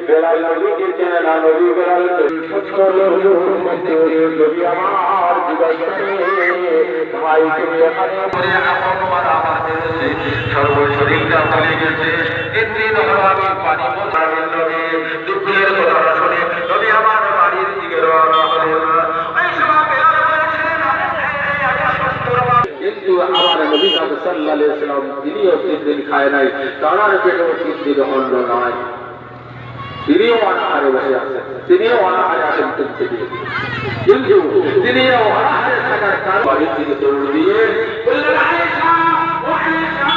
বেলাল নবীকে চেনে না, নবী বেলাল সত্তর নবী আমার জীবনে ভাই এখানে সর্বশরীরটা বলে গেছে দিন হলো আমি পানি বোঝাবেন নবী দুঃখের কথা শুনে নবী আমার বাড়ির দিকে রওনা হলেন। ওই সময় বেলাল বলেছিলেন কিন্তু আমার নবী সাল্লাল্লাহু আলাইহি ওয়াসাল্লাম তিনিও 3 দিন খায় নাই, তার পেটেও 3 দিন অন্ন নাই, তিনিও অনাহারে বসে আছেন, তিনিও অনাহারে আছেন কিন্তু তিনিও অনাহারে থাকার কারণ বাড়ির দিকে দৌড় দিয়ে বললেন আয়েশা ও আয়েশা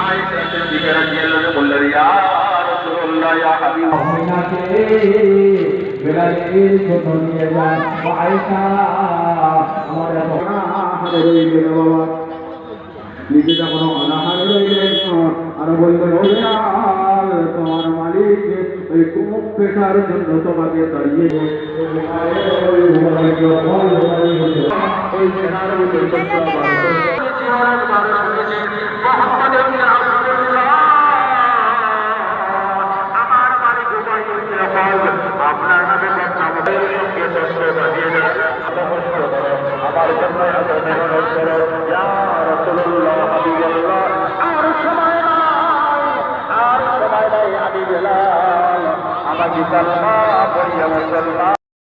আয়েশা সিদ্দিকা রাদিয়াল্লাহু আনহা বললেন ইয়া রাসূলুল্লাহ ইয়া হাবিবাল্লাহ বেলালের জন্য নিয়ে যান ও আয়েশা আমার অনাহারে রইলেন বাবা নিজেটা কোনো অনাহারে রইলেন আর বললেন ও বেলাল তোমার মালিক ওই কুমুক পেশার জন্য তোমাকে দাঁড়িয়ে ওই সেনার মধ্যে